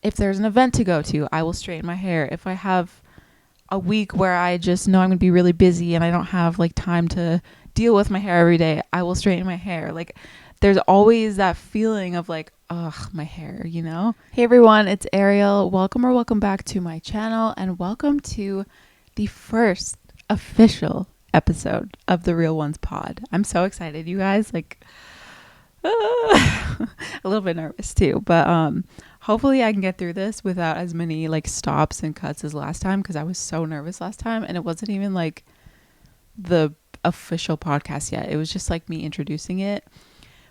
If there's an event to go to, I will straighten my hair. If I have a week where I just know I'm going to be really busy and I don't have like time to deal with my hair every day, I will straighten my hair. Like there's always that feeling of like, ugh, my hair, you know? Hey everyone, it's Ariel. Welcome back to my channel and welcome to the first official episode of the Real Ones pod. I'm so excited, you guys. Like a little bit nervous too, but hopefully I can get through this without as many like stops and cuts as last time, because I was so nervous last time and it wasn't even like the official podcast yet. It was just like me introducing it.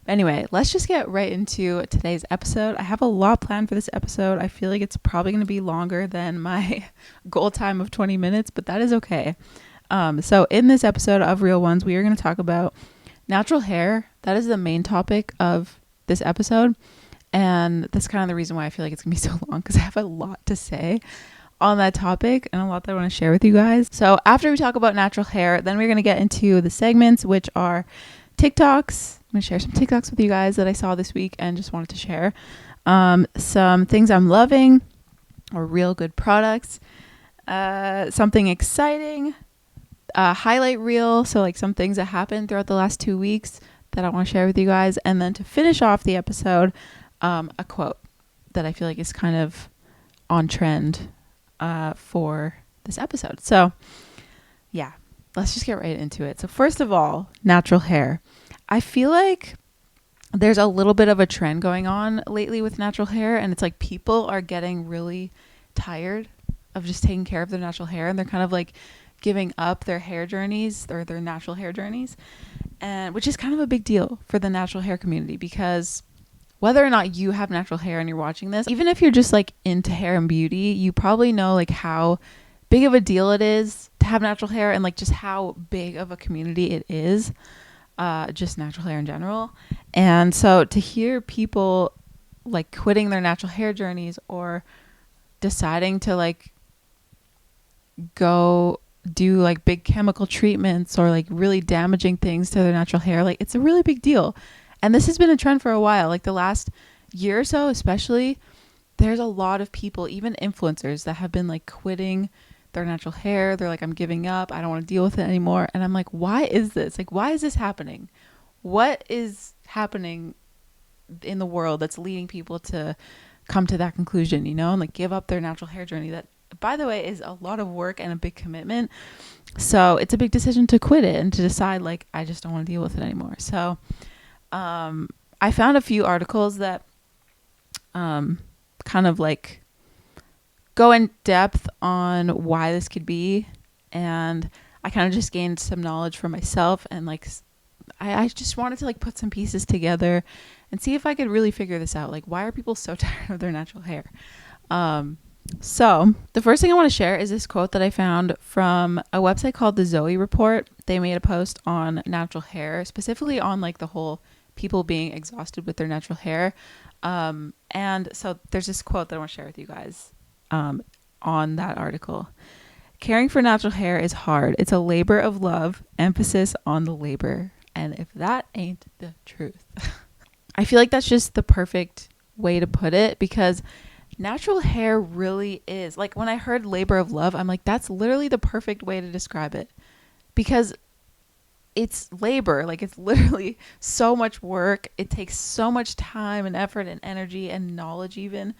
But anyway, let's just get right into today's episode. I have a lot planned for this episode. I feel like it's probably going to be longer than my goal time of 20 minutes, but that is okay. So in this episode of Real Ones, we are going to talk about natural hair. That is the main topic of this episode. And that's kind of the reason why I feel like it's going to be so long, because I have a lot to say on that topic and a lot that I want to share with you guys. So after we talk about natural hair, then we're going to get into the segments, which are TikToks. I'm going to share some TikToks with you guys that I saw this week and just wanted to share. Some things I'm loving or real good products. Something exciting. Highlight reel. So like some things that happened throughout the last 2 weeks that I want to share with you guys. And then to finish off the episode, a quote that I feel like is kind of on trend for this episode. So yeah, let's just get right into it. So first of all, natural hair. I feel like there's a little bit of a trend going on lately with natural hair, and it's like people are getting really tired of just taking care of their natural hair, and they're kind of like giving up their hair journeys or their natural hair journeys, and which is kind of a big deal for the natural hair community, because whether or not you have natural hair and you're watching this, even if you're just like into hair and beauty, you probably know like how big of a deal it is to have natural hair, and like just how big of a community it is, just natural hair in general. And so to hear people like quitting their natural hair journeys or deciding to like go do like big chemical treatments or like really damaging things to their natural hair, like it's a really big deal. And this has been a trend for a while. Like the last year or so especially, there's a lot of people, even influencers, that have been like quitting their natural hair. They're like, I'm giving up, I don't want to deal with it anymore. And I'm like, why is this? Like, why is this happening? What is happening in the world that's leading people to come to that conclusion, you know, and like give up their natural hair journey, that by the way is a lot of work and a big commitment. So it's a big decision to quit it and to decide like, I just don't want to deal with it anymore. So I found a few articles that kind of like go in depth on why this could be, and I kind of just gained some knowledge for myself, and like I just wanted to like put some pieces together and see if I could really figure this out. Like, why are people so tired of their natural hair? So the first thing I want to share is this quote that I found from a website called the Zoe Report. They made a post on natural hair, specifically on like the whole people being exhausted with their natural hair. And so there's this quote that I want to share with you guys on that article. Caring for natural hair is hard. It's a labor of love, emphasis on the labor. And if that ain't the truth, I feel like that's just the perfect way to put it, because natural hair really is like, when I heard labor of love, I'm like, that's literally the perfect way to describe it, because it's labor. Like, it's literally so much work. It takes so much time and effort and energy and knowledge even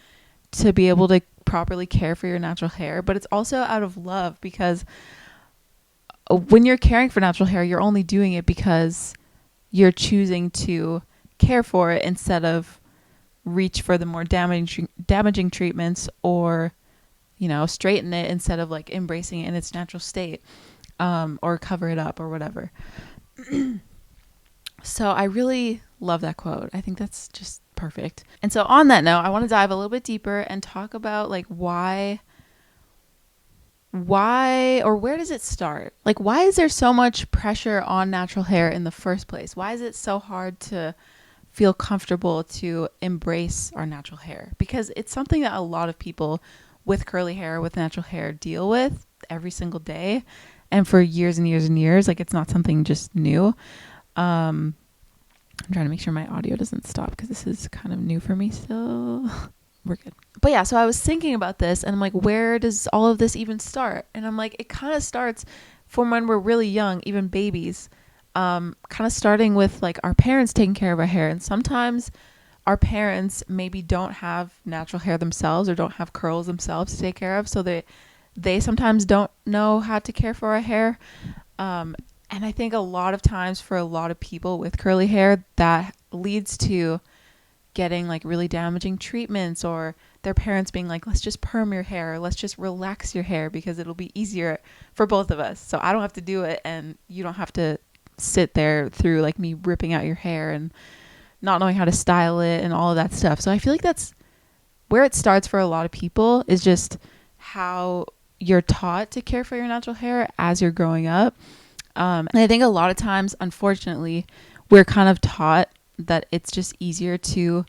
to be able to properly care for your natural hair. But it's also out of love, because when you're caring for natural hair, you're only doing it because you're choosing to care for it instead of reach for the more damaging treatments, or, you know, straighten it instead of like embracing it in its natural state, or cover it up or whatever. So I really love that quote. I think that's just perfect. And so on that note, I want to dive a little bit deeper and talk about like why or where does it start? Like, why is there so much pressure on natural hair in the first place? Why is it so hard to feel comfortable to embrace our natural hair? Because it's something that a lot of people with curly hair, with natural hair, deal with every single day, and for years and years and years. Like, it's not something just new. I'm trying to make sure my audio doesn't stop, because this is kind of new for me still. We're good. But yeah, so I was thinking about this and I'm like, where does all of this even start? And I'm like, it kind of starts from when we're really young, even babies, kind of starting with like our parents taking care of our hair. And sometimes our parents maybe don't have natural hair themselves or don't have curls themselves to take care of. So they sometimes don't know how to care for our hair. And I think a lot of times for a lot of people with curly hair, that leads to getting like really damaging treatments, or their parents being like, let's just perm your hair, or let's just relax your hair because it'll be easier for both of us. So I don't have to do it and you don't have to sit there through like me ripping out your hair and not knowing how to style it and all of that stuff. So I feel like that's where it starts for a lot of people, is just how you're taught to care for your natural hair as you're growing up. And I think a lot of times, unfortunately, we're kind of taught that it's just easier to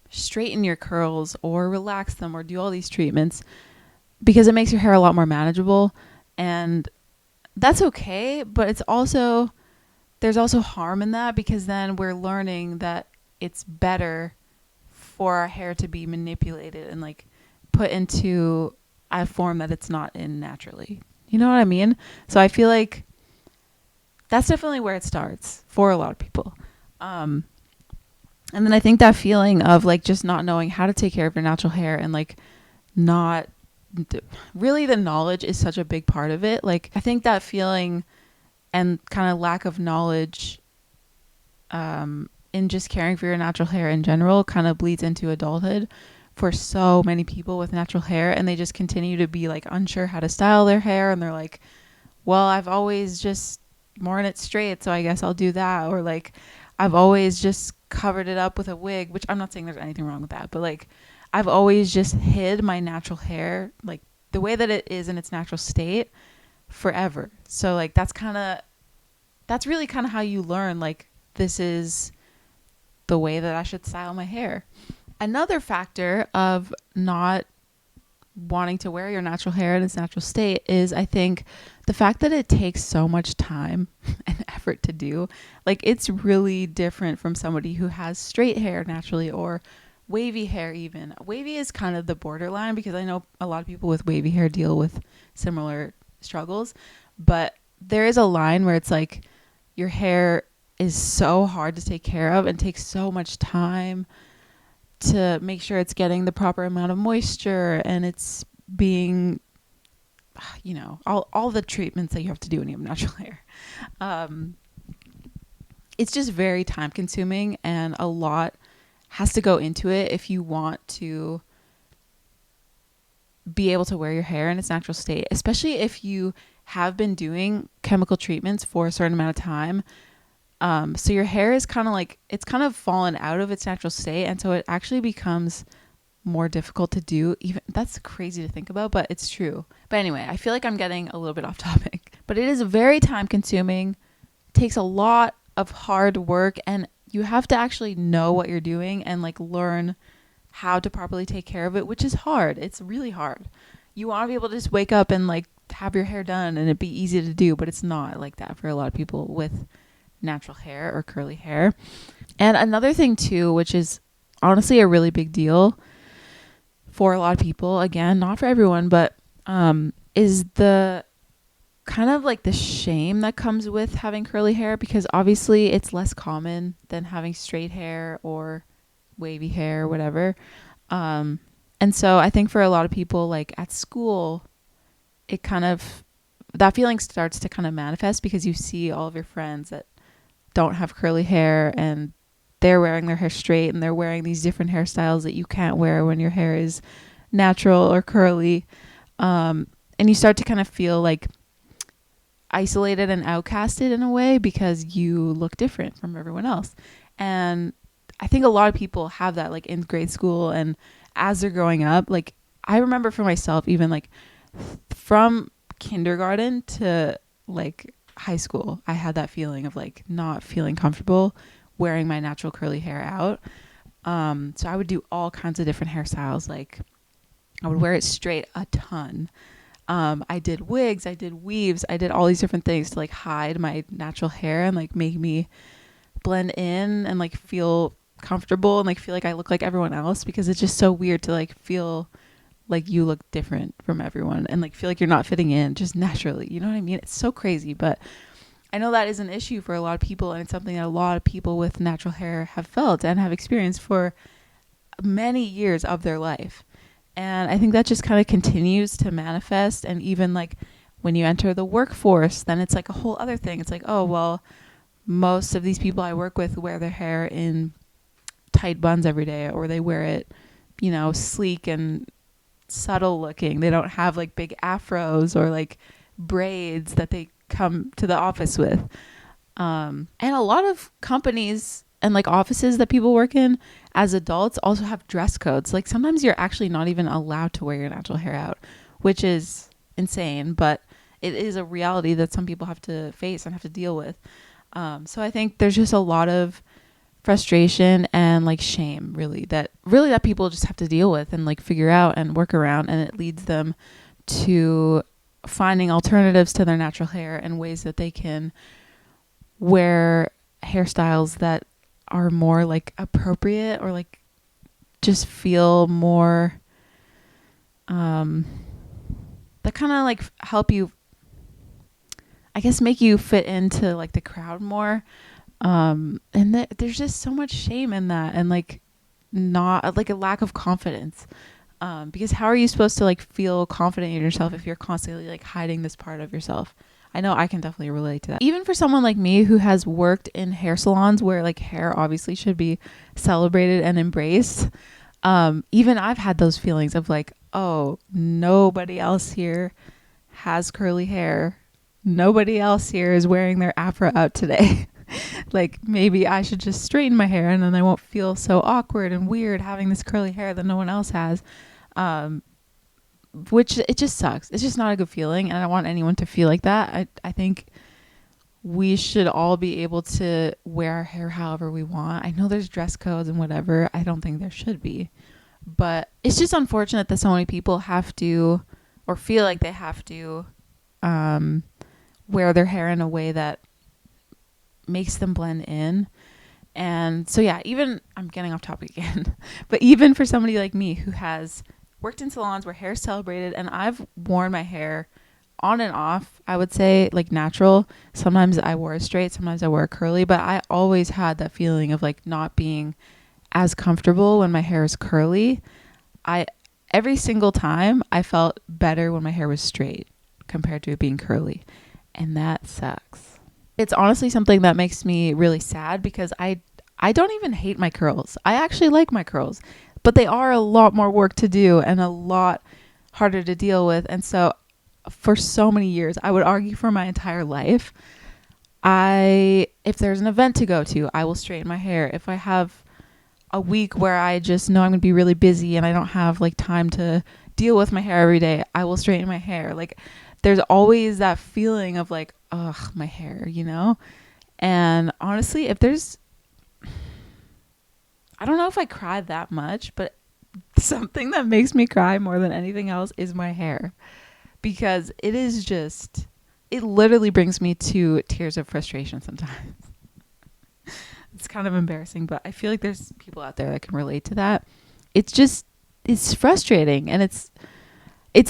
straighten your curls or relax them or do all these treatments because it makes your hair a lot more manageable. And that's okay, but it's also, there's also harm in that, because then we're learning that it's better for our hair to be manipulated and like put into a form that it's not in naturally. You know what I mean? So I feel like that's definitely where it starts for a lot of people. And then I think that feeling of like just not knowing how to take care of your natural hair and like not really, the knowledge is such a big part of it. Like I think that feeling and kind of lack of knowledge in just caring for your natural hair in general kind of bleeds into adulthood for so many people with natural hair, and they just continue to be like unsure how to style their hair, and they're like, well, I've always just worn it straight, so I guess I'll do that. Or like, I've always just covered it up with a wig, which I'm not saying there's anything wrong with that, but like I've always just hid my natural hair like the way that it is in its natural state forever. So like that's really kind of how you learn like this is the way that I should style my hair. Another factor of not wanting to wear your natural hair in its natural state is, I think, the fact that it takes so much time and effort to do. Like it's really different from somebody who has straight hair naturally or wavy hair. Even wavy is kind of the borderline, because I know a lot of people with wavy hair deal with similar struggles, but there is a line where it's like your hair is so hard to take care of and takes so much time to make sure it's getting the proper amount of moisture and it's being, you know, all the treatments that you have to do when you have natural hair. It's just very time consuming, and a lot has to go into it if you want to be able to wear your hair in its natural state, especially if you have been doing chemical treatments for a certain amount of time. So your hair is kind of like, it's kind of fallen out of its natural state. And so it actually becomes more difficult to do. Even that's crazy to think about, but it's true. But anyway, I feel like I'm getting a little bit off topic, but it is very time consuming, takes a lot of hard work, and you have to actually know what you're doing and like learn how to properly take care of it, which is hard. It's really hard. You want to be able to just wake up and like have your hair done and it'd be easy to do, but it's not like that for a lot of people with natural hair or curly hair. And another thing too, which is honestly a really big deal for a lot of people, again, not for everyone, but is the kind of like the shame that comes with having curly hair, because obviously it's less common than having straight hair or wavy hair or whatever. And so I think for a lot of people, like at school, it kind of, that feeling starts to kind of manifest because you see all of your friends that don't have curly hair and they're wearing their hair straight and they're wearing these different hairstyles that you can't wear when your hair is natural or curly. And you start to kind of feel like isolated and outcasted in a way because you look different from everyone else. And I think a lot of people have that like in grade school and as they're growing up. Like I remember for myself, even like from kindergarten to like high school, I had that feeling of like not feeling comfortable wearing my natural curly hair out. So I would do all kinds of different hairstyles. Like I would wear it straight a ton. I did wigs, I did weaves, I did all these different things to like hide my natural hair and like make me blend in and like feel comfortable and like feel like I look like everyone else, because it's just so weird to like feel like you look different from everyone and like feel like you're not fitting in just naturally. You know what I mean? It's so crazy, but I know that is an issue for a lot of people, and it's something that a lot of people with natural hair have felt and have experienced for many years of their life. And I think that just kind of continues to manifest. And even like when you enter the workforce, then it's like a whole other thing. It's like, oh, well, most of these people I work with wear their hair in tight buns every day, or they wear it, you know, sleek and subtle looking. They don't have like big afros or like braids that they come to the office with. And a lot of companies and like offices that people work in as adults also have dress codes. Like sometimes you're actually not even allowed to wear your natural hair out, which is insane, but it is a reality that some people have to face and have to deal with. So I think there's just a lot of frustration and like shame that people just have to deal with and like figure out and work around, and it leads them to finding alternatives to their natural hair and ways that they can wear hairstyles that are more like appropriate, or like just feel more that kind of like help you, I guess, make you fit into like the crowd more. And there's just so much shame in that, and like not like a lack of confidence. Because how are you supposed to like feel confident in yourself if you're constantly like hiding this part of yourself? I know I can definitely relate to that. Even for someone like me who has worked in hair salons where like hair obviously should be celebrated and embraced, even I've had those feelings of like, oh, nobody else here has curly hair. Nobody else here is wearing their afro out today. Like maybe I should just straighten my hair and then I won't feel so awkward and weird having this curly hair that no one else has. Which it just sucks. It's just not a good feeling, and I don't want anyone to feel like that. I think we should all be able to wear our hair however we want. I know there's dress codes and whatever. I don't think there should be, but it's just unfortunate that so many people have to, or feel like they have to, wear their hair in a way that makes them blend in. And so yeah, even, I'm getting off topic again, but even for somebody like me who has worked in salons where hair is celebrated, and I've worn my hair on and off, I would say, like natural. Sometimes I wore it straight, sometimes I wore it curly, but I always had that feeling of like not being as comfortable when my hair is curly. Every single time I felt better when my hair was straight compared to it being curly, and that sucks. It's honestly something that makes me really sad, because I don't even hate my curls. I actually like my curls, but they are a lot more work to do and a lot harder to deal with. And so for so many years, I would argue for my entire life, if there's an event to go to, I will straighten my hair. If I have a week where I just know I'm going to be really busy and I don't have like time to deal with my hair every day, I will straighten my hair. Like there's always that feeling of like, ugh, my hair, you know? And honestly, I don't know if I cry that much, but something that makes me cry more than anything else is my hair, because it literally brings me to tears of frustration sometimes. It's kind of embarrassing, but I feel like there's people out there that can relate to that. It's frustrating, and it's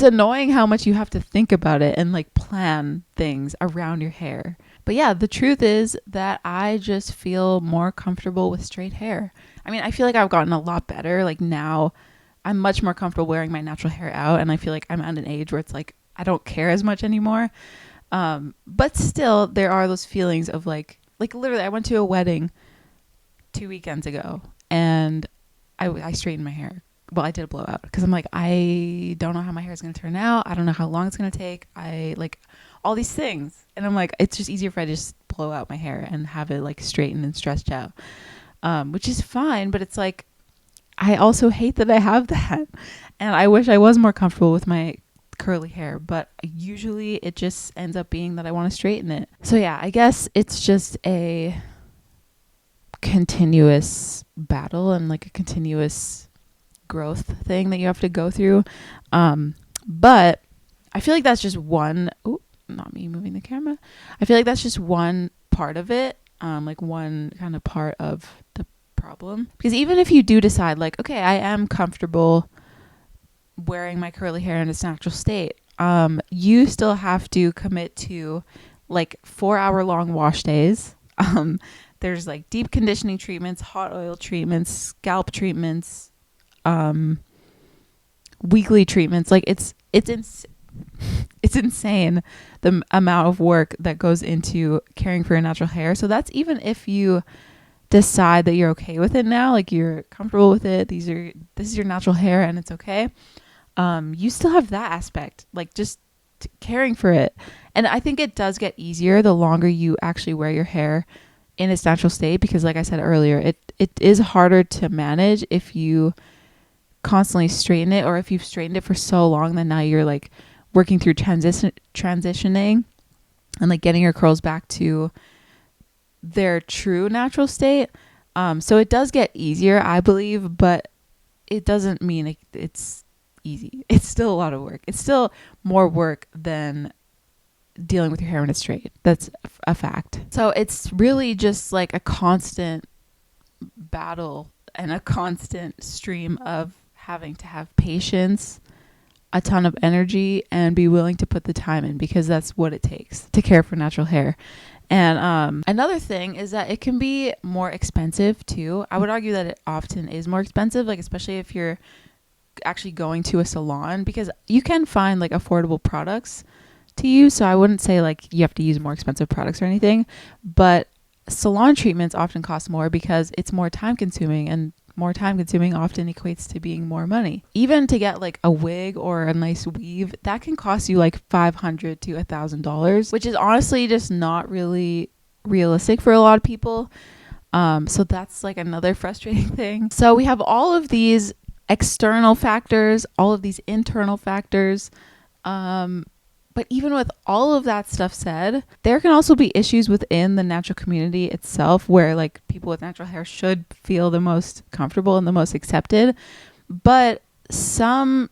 annoying how much you have to think about it and like plan things around your hair. But yeah, the truth is that I just feel more comfortable with straight hair. I mean, I feel like I've gotten a lot better. Like now I'm much more comfortable wearing my natural hair out, and I feel like I'm at an age where it's like I don't care as much anymore. But still there are those feelings of like literally I went to a wedding 2 weekends ago, and I straightened my hair. Well, I did a blowout because I'm like, I don't know how my hair is going to turn out. I don't know how long it's going to take. I like all these things. And I'm like, it's just easier if I just blow out my hair and have it like straightened and stretched out, which is fine. But it's like, I also hate that I have that. And I wish I was more comfortable with my curly hair, but usually it just ends up being that I want to straighten it. So yeah, I guess it's just a continuous battle and like a continuous growth thing that you have to go through. But I feel like that's just one, not me moving the camera. I feel like that's just one part of it. Like one kind of part of the problem. Because even if you do decide like, okay, I am comfortable wearing my curly hair in its natural state, you still have to commit to like 4-hour-long wash days. There's like deep conditioning treatments, hot oil treatments, scalp treatments, weekly treatments. Like it's insane the amount of work that goes into caring for your natural hair. So that's even if you decide that you're okay with it now, like you're comfortable with it, this is your natural hair and it's okay. You still have that aspect, like just caring for it. And I think it does get easier the longer you actually wear your hair in its natural state, because like I said earlier, it is harder to manage if you constantly straighten it, or if you've straightened it for so long that now you're like working through transitioning and like getting your curls back to their true natural state. So it does get easier, I believe, but it doesn't mean it's easy. It's still a lot of work. It's still more work than dealing with your hair when it's straight. That's a fact. So it's really just like a constant battle and a constant stream of having to have patience, a ton of energy, and be willing to put the time in, because that's what it takes to care for natural hair. And another thing is that it can be more expensive too. I would argue that it often is more expensive, like especially if you're actually going to a salon, because you can find like affordable products to use. So I wouldn't say like you have to use more expensive products or anything, but salon treatments often cost more because it's more time consuming, and more time consuming often equates to being more money. Even to get like a wig or a nice weave, that can cost you like $500 to $1,000, which is honestly just not really realistic for a lot of people. So that's like another frustrating thing. So we have all of these external factors, all of these internal factors. But even with all of that stuff said, there can also be issues within the natural community itself where like people with natural hair should feel the most comfortable and the most accepted. But some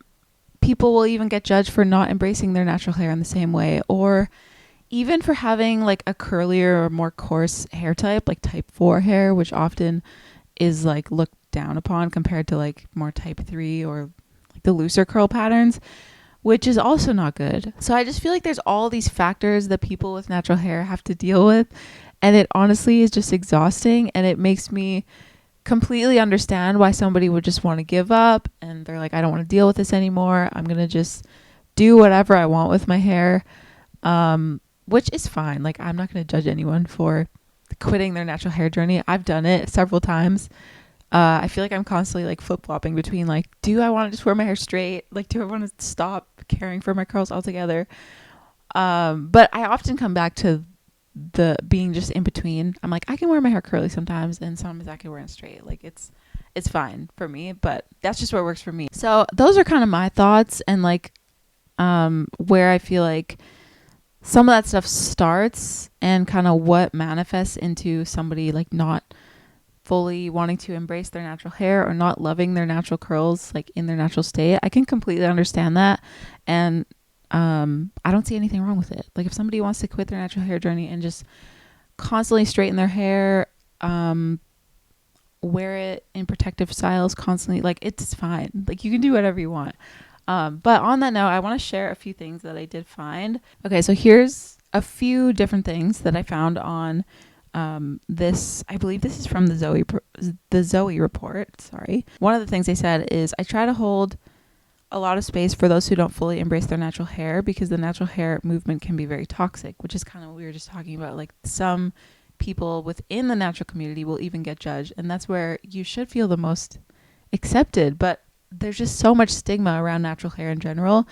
people will even get judged for not embracing their natural hair in the same way, or even for having like a curlier or more coarse hair type, like type 4 hair, which often is like looked down upon compared to like more type 3 or like the looser curl patterns, which is also not good. So I just feel like there's all these factors that people with natural hair have to deal with. And it honestly is just exhausting. And it makes me completely understand why somebody would just want to give up. And they're like, I don't want to deal with this anymore. I'm going to just do whatever I want with my hair, which is fine. Like, I'm not going to judge anyone for quitting their natural hair journey. I've done it several times. I feel like I'm constantly like flip-flopping between like, do I want to just wear my hair straight? Like, do I want to stop caring for my curls altogether? But I often come back to the being just in between. I'm like, I can wear my hair curly sometimes, and sometimes I can wear it straight. Like it's fine for me, but that's just what works for me. So those are kind of my thoughts, and like where I feel like some of that stuff starts and kind of what manifests into somebody like not fully wanting to embrace their natural hair or not loving their natural curls like in their natural state. I can completely understand that, and I don't see anything wrong with it. Like, if somebody wants to quit their natural hair journey and just constantly straighten their hair, wear it in protective styles constantly, like, it's fine. Like, you can do whatever you want. But on that note, I want to share a few things that I did find. Okay, so here's a few different things that I found on this. I believe this is from the Zoe Report. Sorry. One of the things they said is, I try to hold a lot of space for those who don't fully embrace their natural hair, because the natural hair movement can be very toxic, which is kind of what we were just talking about. Like, some people within the natural community will even get judged, and that's where you should feel the most accepted. But there's just so much stigma around natural hair in general.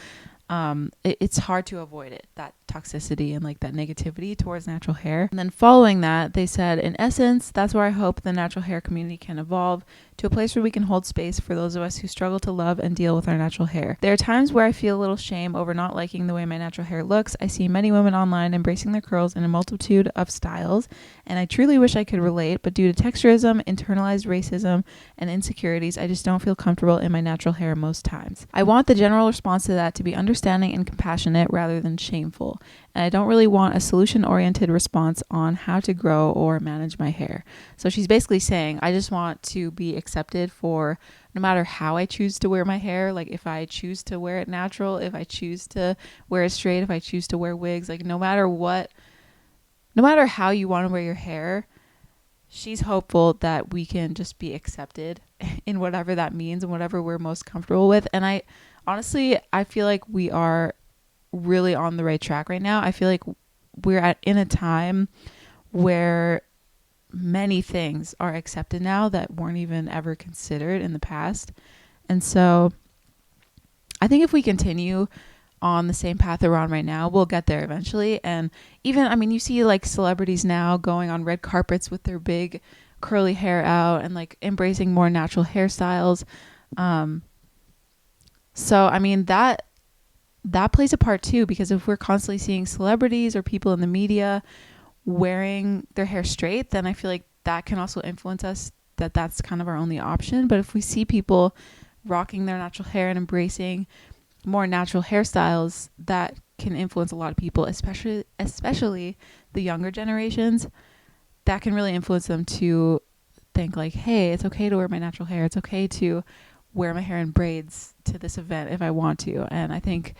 It's hard to avoid it, that toxicity and like that negativity towards natural hair. And then following that, they said, in essence, that's where I hope the natural hair community can evolve to a place where we can hold space for those of us who struggle to love and deal with our natural hair. There are times where I feel a little shame over not liking the way my natural hair looks. I see many women online embracing their curls in a multitude of styles, and I truly wish I could relate, but due to texturism, internalized racism, and insecurities, I just don't feel comfortable in my natural hair most times. I want the general response to that to be understanding and compassionate rather than shameful. and I don't really want a solution-oriented response on how to grow or manage my hair. So she's basically saying, I just want to be accepted for no matter how I choose to wear my hair. Like if I choose to wear it natural, if I choose to wear it straight, if I choose to wear wigs, like no matter how you want to wear your hair, she's hopeful that we can just be accepted in whatever that means and whatever we're most comfortable with. And I feel like we are really on the right track right now. I feel like we're in a time where many things are accepted now that weren't even ever considered in the past. And so I think if we continue on the same path we're on right now, we'll get there eventually. And even, I mean, you see like celebrities now going on red carpets with their big curly hair out and like embracing more natural hairstyles. So, I mean, that plays a part too, because if we're constantly seeing celebrities or people in the media wearing their hair straight, then I feel like that can also influence us, that's kind of our only option. But if we see people rocking their natural hair and embracing more natural hairstyles, that can influence a lot of people, especially the younger generations. That can really influence them to think like, hey, it's okay to wear my natural hair. It's okay to wear my hair in braids to this event if I want to. And I think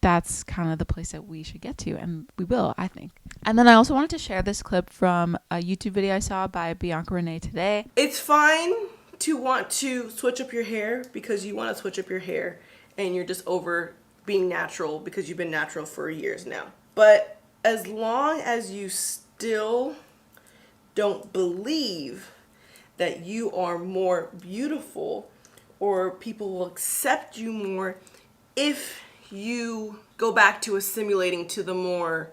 that's kind of the place that we should get to, and we will, I think. And then I also wanted to share this clip from a YouTube video I saw by BiancaReneeToday. It's fine to want to switch up your hair because you want to switch up your hair and you're just over being natural because you've been natural for years now. But as long as you still don't believe that you are more beautiful or people will accept you more if you go back to assimilating to the more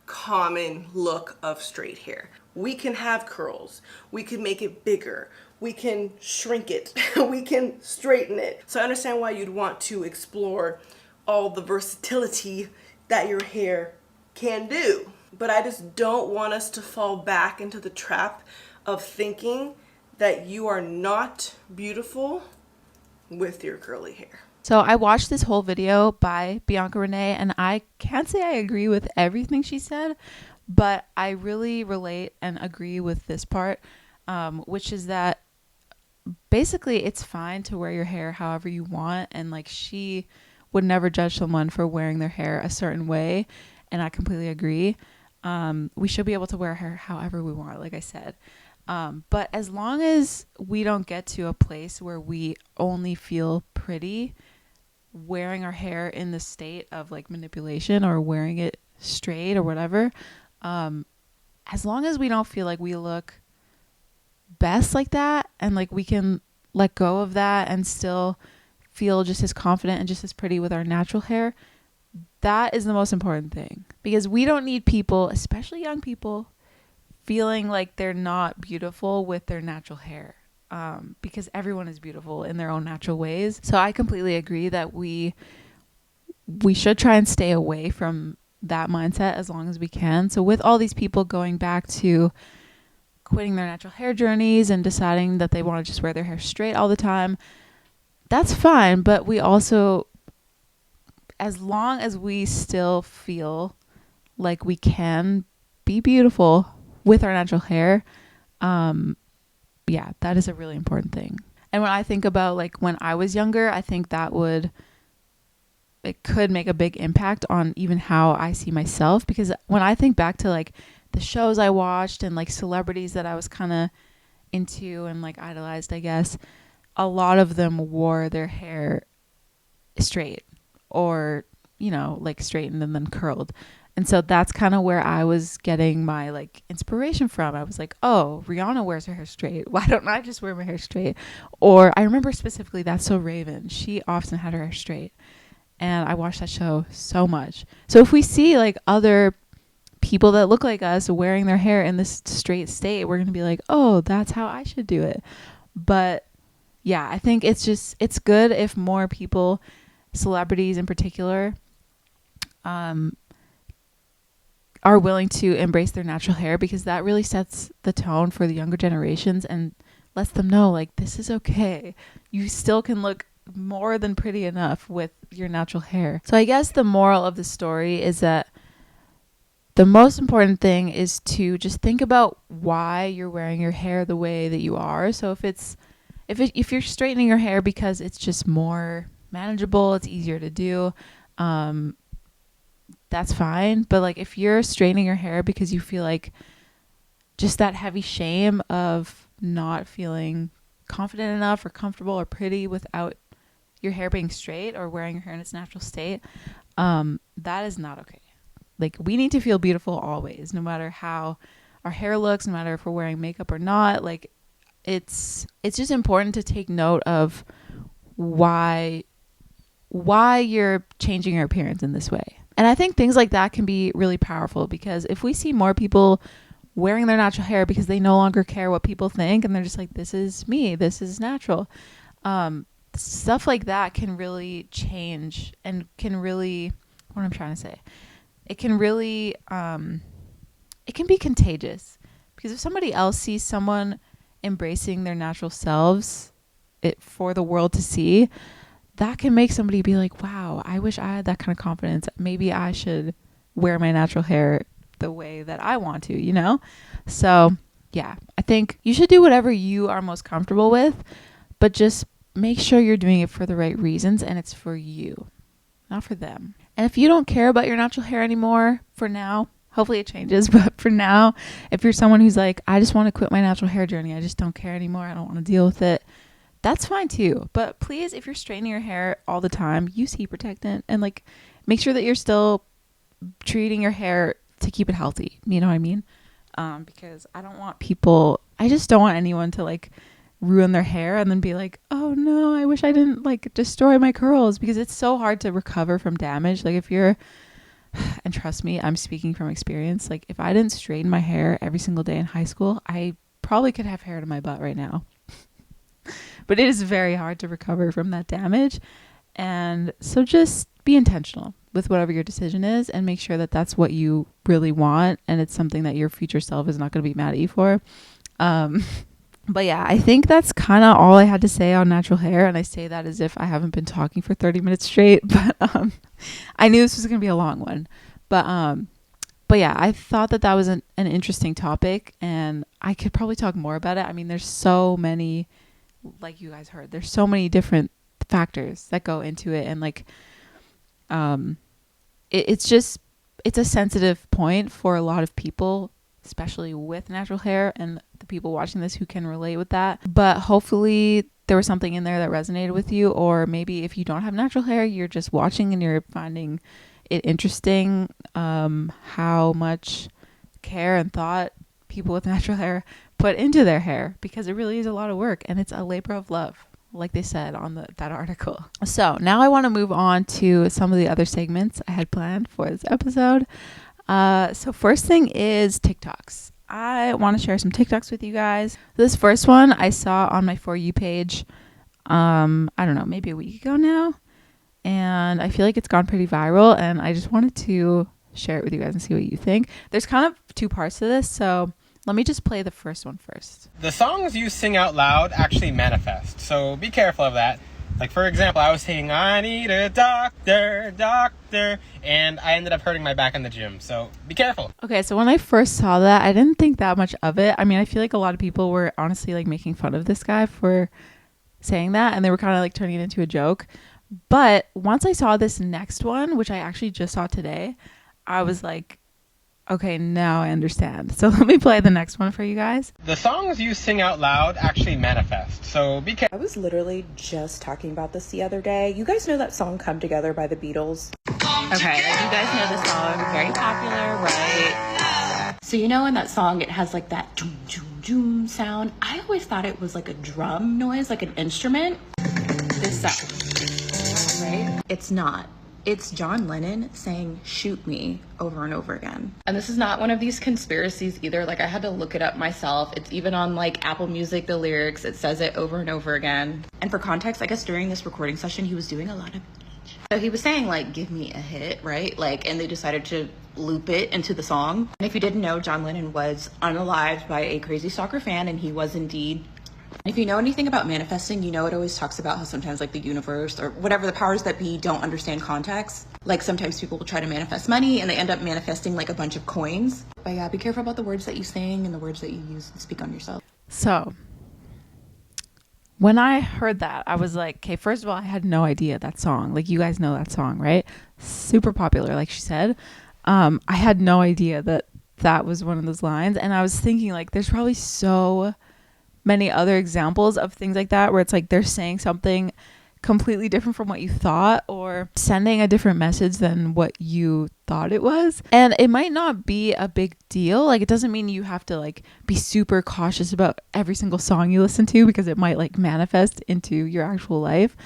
common look of straight hair. We can have curls, we can make it bigger, we can shrink it, we can straighten it. So I understand why you'd want to explore all the versatility that your hair can do. But I just don't want us to fall back into the trap of thinking that you are not beautiful with your curly hair. So I watched this whole video by Bianca Renee, and I can't say I agree with everything she said, but I really relate and agree with this part, which is that basically it's fine to wear your hair however you want. And like, she would never judge someone for wearing their hair a certain way. And I completely agree. We should be able to wear hair however we want, like I said. But as long as we don't get to a place where we only feel pretty wearing our hair in the state of like manipulation or wearing it straight or whatever, as long as we don't feel like we look best like that, and like we can let go of that and still feel just as confident and just as pretty with our natural hair, that is the most important thing. Because we don't need people, especially young people, feeling like they're not beautiful with their natural hair, because everyone is beautiful in their own natural ways. So I completely agree that we should try and stay away from that mindset as long as we can. So with all these people going back to quitting their natural hair journeys and deciding that they want to just wear their hair straight all the time, that's fine. But we also, as long as we still feel like we can be beautiful with our natural hair, yeah, that is a really important thing. And when I think about like when I was younger, I think it could make a big impact on even how I see myself. Because when I think back to like the shows I watched and like celebrities that I was kind of into and like idolized, I guess, a lot of them wore their hair straight or, you know, like straightened and then curled. And so that's kind of where I was getting my like inspiration from. I was like, oh, Rihanna wears her hair straight. Why don't I just wear my hair straight? Or I remember specifically That's So Raven. She often had her hair straight. And I watched that show so much. So if we see like other people that look like us wearing their hair in this straight state, we're going to be like, oh, that's how I should do it. But yeah, I think it's good if more people, celebrities in particular, are willing to embrace their natural hair, because that really sets the tone for the younger generations and lets them know like, this is okay. You still can look more than pretty enough with your natural hair. So I guess the moral of the story is that the most important thing is to just think about why you're wearing your hair the way that you are. So if you're straightening your hair because it's just more manageable, it's easier to do, that's fine. But like if you're straightening your hair because you feel like just that heavy shame of not feeling confident enough or comfortable or pretty without your hair being straight or wearing your hair in its natural state, that is not okay. Like we need to feel beautiful always, no matter how our hair looks, no matter if we're wearing makeup or not. Like it's just important to take note of why you're changing your appearance in this way. And I think things like that can be really powerful, because if we see more people wearing their natural hair because they no longer care what people think and they're just like, this is me, this is natural, stuff like that can really change and can really, what I'm trying to say, it can really it can be contagious, because if somebody else sees someone embracing their natural selves for the world to see, that can make somebody be like, wow, I wish I had that kind of confidence. Maybe I should wear my natural hair the way that I want to, you know? So yeah, I think you should do whatever you are most comfortable with, but just make sure you're doing it for the right reasons and it's for you, not for them. And if you don't care about your natural hair anymore for now, hopefully it changes, but for now, if you're someone who's like, I just want to quit my natural hair journey, I just don't care anymore, I don't want to deal with it, that's fine too. But please, if you're straightening your hair all the time, use heat protectant and like make sure that you're still treating your hair to keep it healthy. You know what I mean? Because I just don't want anyone to like ruin their hair and then be like, oh no, I wish I didn't like destroy my curls, because it's so hard to recover from damage. Like if you're, and trust me, I'm speaking from experience. Like if I didn't straighten my hair every single day in high school, I probably could have hair to my butt right now. But it is very hard to recover from that damage. And so just be intentional with whatever your decision is and make sure that that's what you really want. And it's something that your future self is not going to be mad at you for. But yeah, I think that's kind of all I had to say on natural hair. And I say that as if I haven't been talking for 30 minutes straight. But I knew this was going to be a long one. But yeah, I thought that was an interesting topic. And I could probably talk more about it. I mean, there's so many, like you guys heard, there's so many different factors that go into it. And like, it's a sensitive point for a lot of people, especially with natural hair, and the people watching this who can relate with that. But hopefully there was something in there that resonated with you, or maybe if you don't have natural hair, you're just watching and you're finding it interesting, how much care and thought people with natural hair put into their hair, because it really is a lot of work and it's a labor of love, like they said on that article. So now I want to move on to some of the other segments I had planned for this episode. So first thing is TikToks. I want to share some TikToks with you guys. This first one I saw on my For You page, I don't know, maybe a week ago now. And I feel like it's gone pretty viral, and I just wanted to share it with you guys and see what you think. There's kind of two parts to this, so let me just play the first one first. The songs you sing out loud actually manifest, so be careful of that. Like, for example, I was singing, I need a doctor, doctor, and I ended up hurting my back in the gym, so be careful. Okay, so when I first saw that, I didn't think that much of it. I mean, I feel like a lot of people were honestly, like, making fun of this guy for saying that, and they were kind of, like, turning it into a joke. But once I saw this next one, which I actually just saw today, I was like, okay, now I understand. So let me play the next one for you guys. The songs you sing out loud actually manifest, so be careful. I was literally just talking about this the other day. You guys know that song Come Together by the Beatles? Okay, you guys know the song, very popular, right? So you know in that song it has like that doom, doom, doom sound. I always thought it was like a drum noise, like an instrument. This sound, right? It's not. It's John Lennon saying, shoot me, over and over again. And this is not one of these conspiracies either. Like, I had to look it up myself. It's even on, like, Apple Music, the lyrics. It says it over and over again. And for context, I guess during this recording session, he was doing a lot of... So he was saying, like, give me a hit, right? Like, and they decided to loop it into the song. And if you didn't know, John Lennon was unalived by a crazy stalker fan, and he was indeed If you know anything about manifesting, you know it always talks about how sometimes like the universe or whatever the powers that be don't understand context. Like sometimes people will try to manifest money and they end up manifesting like a bunch of coins. But yeah, be careful about the words that you sing and the words that you use and speak on yourself. So when I heard that, I was like, okay, first of all, I had no idea that song. Like, you guys know that song, right? Super popular, like she said. I had no idea that that was one of those lines. And I was thinking, like, there's probably so many other examples of things like that where it's like they're saying something completely different from what you thought or sending a different message than what you thought it was. And it might not be a big deal. Like, it doesn't mean you have to like be super cautious about every single song you listen to because it might like manifest into your actual life.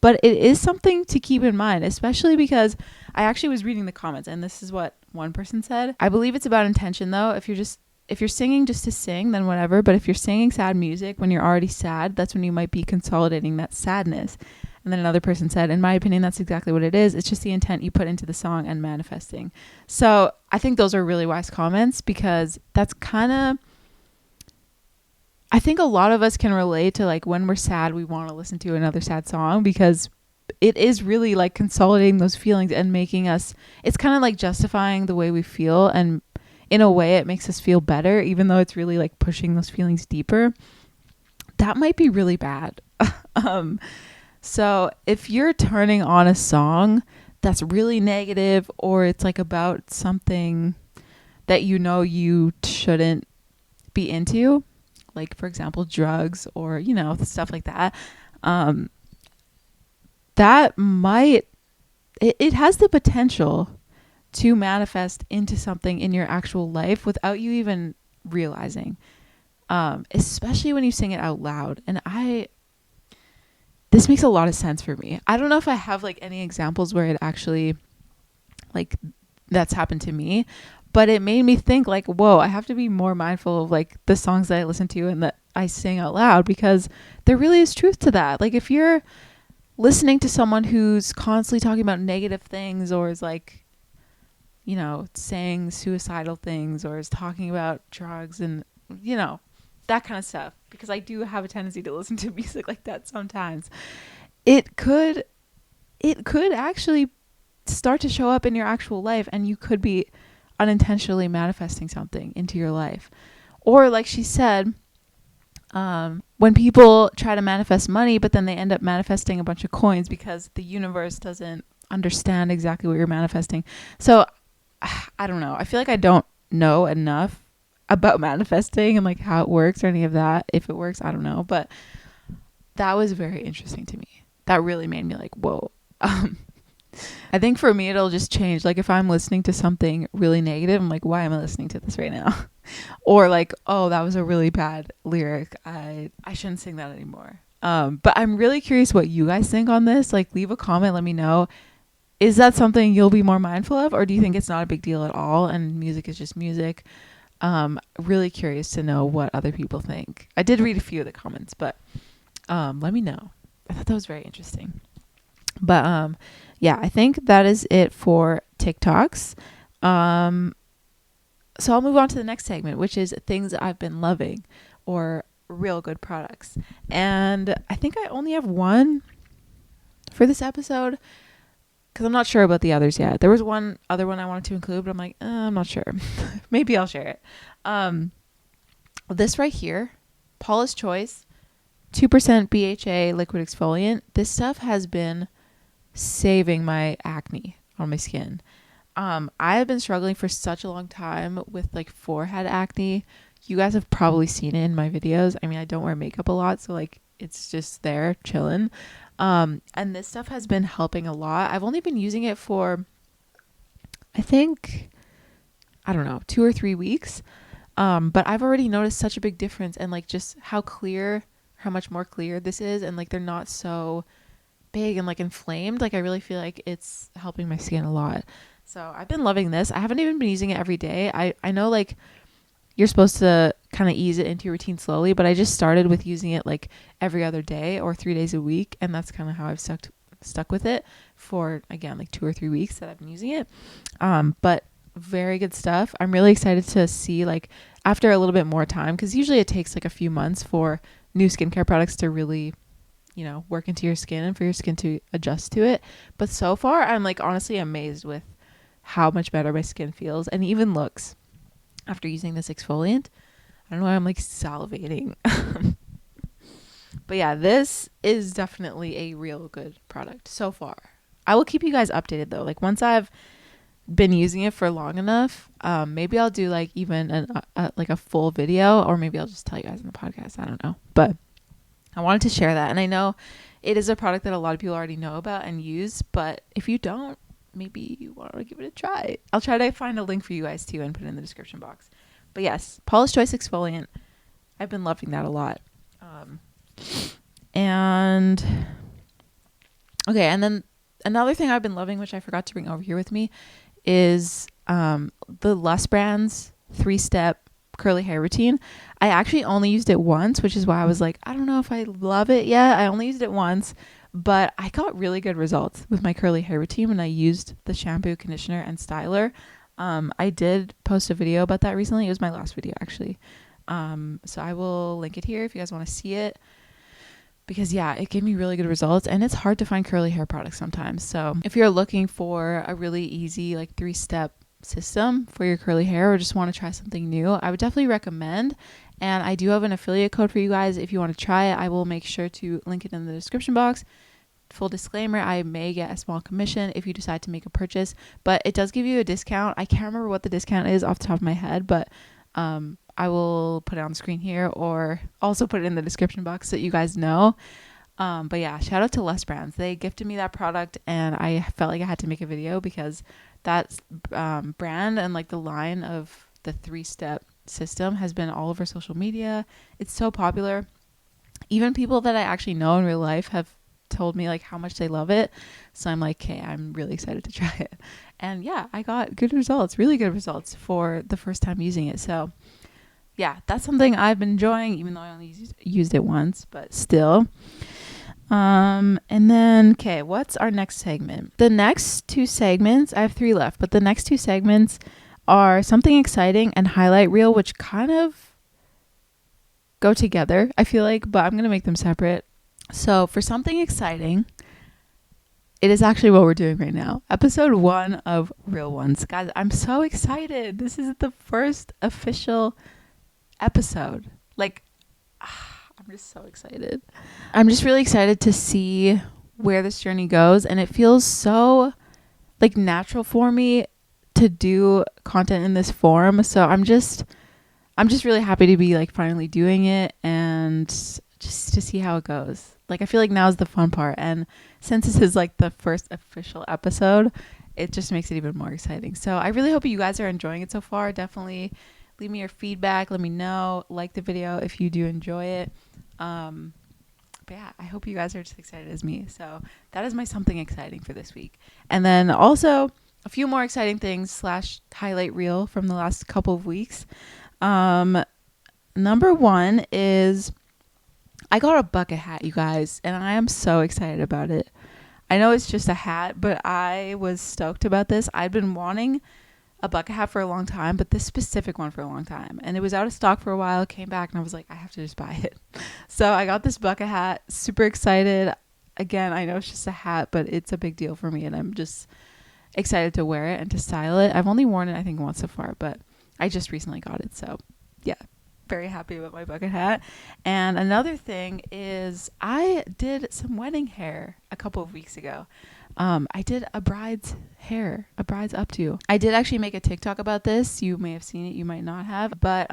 But it is something to keep in mind, especially because I actually was reading the comments and this is what one person said. I believe it's about intention though. If you're singing just to sing, then whatever. But if you're singing sad music when you're already sad, that's when you might be consolidating that sadness. And then another person said, in my opinion, that's exactly what it is. It's just the intent you put into the song and manifesting. So I think those are really wise comments because that's kind of, I think a lot of us can relate to like when we're sad, we want to listen to another sad song because it is really like consolidating those feelings and making us, it's kind of like justifying the way we feel. And in a way it makes us feel better, even though it's really like pushing those feelings deeper. That might be really bad. So if you're turning on a song that's really negative or it's like about something that you know you shouldn't be into, like for example, drugs or, you know, stuff like that, that might, it has the potential to manifest into something in your actual life without you even realizing, especially when you sing it out loud. And this makes a lot of sense for me. I don't know if I have like any examples where it actually like that's happened to me, but it made me think like, whoa, I have to be more mindful of like the songs that I listen to and that I sing out loud because there really is truth to that. Like if you're listening to someone who's constantly talking about negative things or is like, you know, saying suicidal things or is talking about drugs and, you know, that kind of stuff, because I do have a tendency to listen to music like that sometimes, it could actually start to show up in your actual life and you could be unintentionally manifesting something into your life. Or like she said, when people try to manifest money, but then they end up manifesting a bunch of coins because the universe doesn't understand exactly what you're manifesting. So I don't know. I feel like I don't know enough about manifesting and like how it works or any of that. If it works, I don't know. But that was very interesting to me. That really made me like, whoa. I think for me, it'll just change. Like if I'm listening to something really negative, I'm like, why am I listening to this right now? Or like, oh, that was a really bad lyric. I shouldn't sing that anymore. But I'm really curious what you guys think on this. Like leave a comment. Let me know. Is that something you'll be more mindful of? Or do you think it's not a big deal at all and music is just music? Really curious to know what other people think. I did read a few of the comments, but let me know. I thought that was very interesting. But yeah, I think that is it for TikToks. So I'll move on to the next segment, which is things I've been loving or real good products. And I think I only have one for this episode because I'm not sure about the others yet. There was one other one I wanted to include, but I'm like, I'm not sure. Maybe I'll share it. This right here, Paula's Choice, 2% BHA liquid exfoliant. This stuff has been saving my acne on my skin. I have been struggling for such a long time with like forehead acne. You guys have probably seen it in my videos. I mean, I don't wear makeup a lot, so like it's just there chilling. And this stuff has been helping a lot. I've only been using it for, I think, I don't know, 2 or 3 weeks. But I've already noticed such a big difference and like just how much more clear this is. And like, they're not so big and like inflamed. Like I really feel like it's helping my skin a lot. So I've been loving this. I haven't even been using it every day. I know like you're supposed to kind of ease it into your routine slowly, but I just started with using it like every other day or 3 days a week. And that's kind of how I've stuck with it for, again, like 2 or 3 weeks that I've been using it. But very good stuff. I'm really excited to see like after a little bit more time, because usually it takes like a few months for new skincare products to really, you know, work into your skin and for your skin to adjust to it. But so far, I'm like honestly amazed with how much better my skin feels and even looks after using this exfoliant. I don't know why I'm like salivating. But yeah, this is definitely a real good product so far. I will keep you guys updated though. Like once I've been using it for long enough, maybe I'll do like even like a full video, or maybe I'll just tell you guys in the podcast. I don't know. But I wanted to share that. And I know it is a product that a lot of people already know about and use, but if you don't, maybe you want to give it a try. I'll try to find a link for you guys too and put it in the description box. But yes, Paula's Choice exfoliant. I've been loving that a lot. And okay, and then another thing I've been loving, which I forgot to bring over here with me, is the Lush brand's 3-step curly hair routine. I actually only used it once, which is why I was like, I don't know if I love it yet. I only used it once, but I got really good results with my curly hair routine when I used the shampoo, conditioner, and styler. I did post a video about that recently. It was my last video actually. So I will link it here if you guys want to see it, because yeah, it gave me really good results, and it's hard to find curly hair products sometimes. So if you're looking for a really easy like 3-step system for your curly hair, or just want to try something new, I would definitely recommend. And I do have an affiliate code for you guys if you want to try it. I will make sure to link it in the description box. Full disclaimer, I may get a small commission if you decide to make a purchase, but it does give you a discount. I can't remember what the discount is off the top of my head, but I will put it on the screen here, or also put it in the description box so that you guys know. But yeah, shout out to Lush Brands. They gifted me that product, and I felt like I had to make a video because that brand and like the line of the 3-step system has been all over social media. It's so popular. Even people that I actually know in real life have told me like how much they love it. So I'm like, okay, I'm really excited to try it. And yeah, I got good results, really good results for the first time using it. So yeah, that's something I've been enjoying, even though I only used it once, but still. And then, okay, what's our next segment? The next 2 segments, I have 3 left, but the next 2 segments are something exciting and highlight reel, which kind of go together, I feel like, but I'm going to make them separate. So for something exciting, it is actually what we're doing right now. Episode 1 of Real Ones. Guys, I'm so excited. This is the first official episode. Like, I'm just so excited. I'm just really excited to see where this journey goes, and it feels so like natural for me to do content in this form. So I'm just really happy to be like finally doing it and just to see how it goes. Like, I feel like now is the fun part, and since this is like the first official episode, it just makes it even more exciting. So I really hope you guys are enjoying it so far. Definitely leave me your feedback. Let me know. Like the video if you do enjoy it. But yeah, I hope you guys are just excited as me. So that is my something exciting for this week. And then also a few more exciting things / highlight reel from the last couple of weeks. Number 1 is I got a bucket hat, you guys, and I am so excited about it. I know it's just a hat, but I was stoked about this. I'd been wanting a bucket hat for a long time, but this specific one for a long time. And it was out of stock for a while, came back, and I was like, I have to just buy it. So I got this bucket hat, super excited. Again, I know it's just a hat, but it's a big deal for me, and I'm just excited to wear it and to style it. I've only worn it, I think, once so far, but I just recently got it. So yeah, very happy about my bucket hat. And another thing is I did some wedding hair a couple of weeks ago. I did a bride's hair, a bride's updo. I did actually make a TikTok about this. You may have seen it, you might not have, but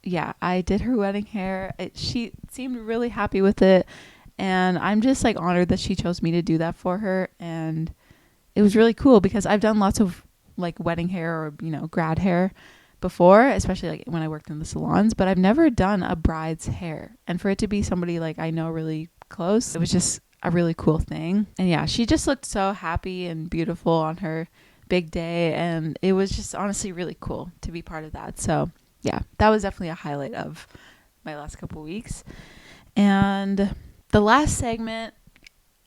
yeah, I did her wedding hair. She seemed really happy with it, and I'm just like honored that she chose me to do that for her. And it was really cool because I've done lots of like wedding hair or, you know, grad hair before, especially like when I worked in the salons, but I've never done a bride's hair. And for it to be somebody like I know really close, it was just a really cool thing. And yeah, she just looked so happy and beautiful on her big day, and it was just honestly really cool to be part of that. So yeah, that was definitely a highlight of my last couple weeks. And the last segment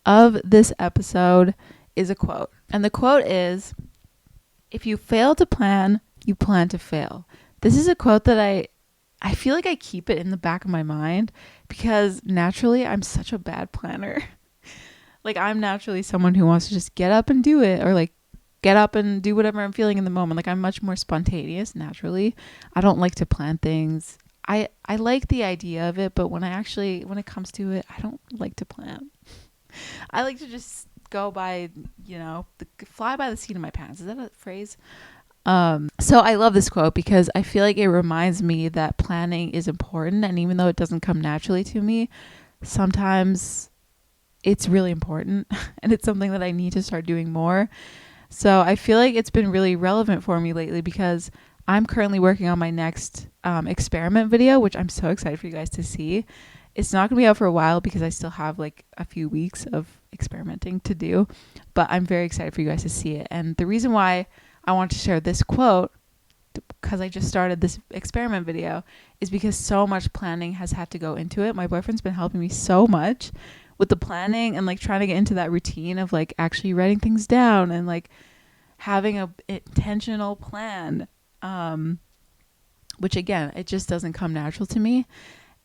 of this episode is a quote, and the quote is, if you fail to plan, you plan to fail. This is a quote that I I feel like I keep it in the back of my mind because naturally I'm such a bad planner. Like I'm naturally someone who wants to just get up and do it, or like get up and do whatever I'm feeling in the moment. Like I'm much more spontaneous naturally. I don't like to plan things. I like the idea of it, but when it comes to it, I don't like to plan. I like to just go by, fly by the seat of my pants. Is that a phrase? So I love this quote because I feel like it reminds me that planning is important. And even though it doesn't come naturally to me, sometimes it's really important and it's something that I need to start doing more. So I feel like it's been really relevant for me lately because I'm currently working on my next experiment video, which I'm so excited for you guys to see. It's not going to be out for a while because I still have like a few weeks of experimenting to do, but I'm very excited for you guys to see it. And the reason why I want to share this quote, because I just started this experiment video, is because so much planning has had to go into it. My boyfriend's been helping me so much with the planning and like trying to get into that routine of like actually writing things down and like having a intentional plan, which again, it just doesn't come natural to me.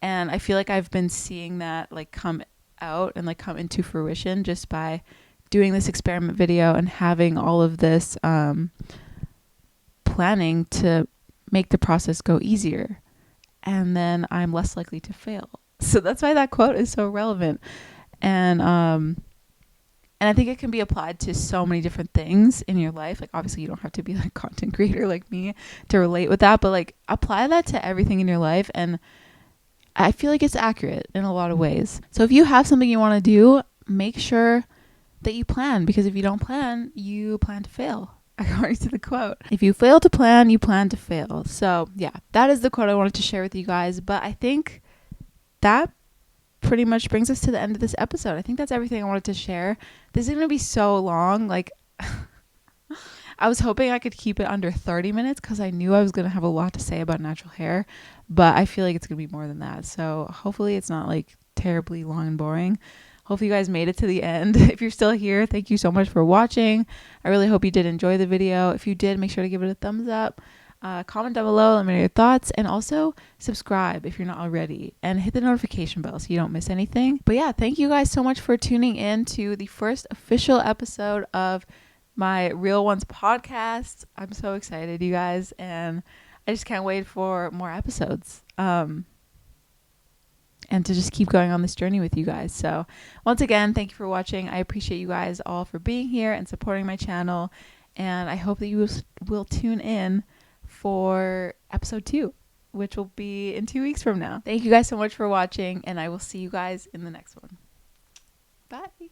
And I feel like I've been seeing that like come out and like come into fruition just by doing this experiment video and having all of this planning to make the process go easier. And then I'm less likely to fail. So that's why that quote is so relevant. And I think it can be applied to so many different things in your life. Like obviously you don't have to be like a content creator like me to relate with that, but like apply that to everything in your life. And I feel like it's accurate in a lot of ways. So if you have something you want to do, make sure that you plan, because if you don't plan, you plan to fail. According to the quote, if you fail to plan, you plan to fail. So yeah, that is the quote I wanted to share with you guys. But I think that pretty much brings us to the end of this episode. I think that's everything I wanted to share. This is going to be so long. Like I was hoping I could keep it under 30 minutes because I knew I was going to have a lot to say about natural hair, but I feel like it's going to be more than that. So hopefully it's not like terribly long and boring. Hopefully you guys made it to the end. If you're still here, thank you so much for watching. I really hope you did enjoy the video. If you did, make sure to give it a thumbs up. Comment down below, let me know your thoughts, and also subscribe if you're not already, and hit the notification bell so you don't miss anything. But yeah, thank you guys so much for tuning in to the first official episode of my Real Ones podcast. I'm so excited, you guys, and I just can't wait for more episodes. And to just keep going on this journey with you guys. So once again, thank you for watching. I appreciate you guys all for being here and supporting my channel. And I hope that you will tune in for episode 2, which will be in 2 weeks from now. Thank you guys so much for watching, and I will see you guys in the next one. Bye.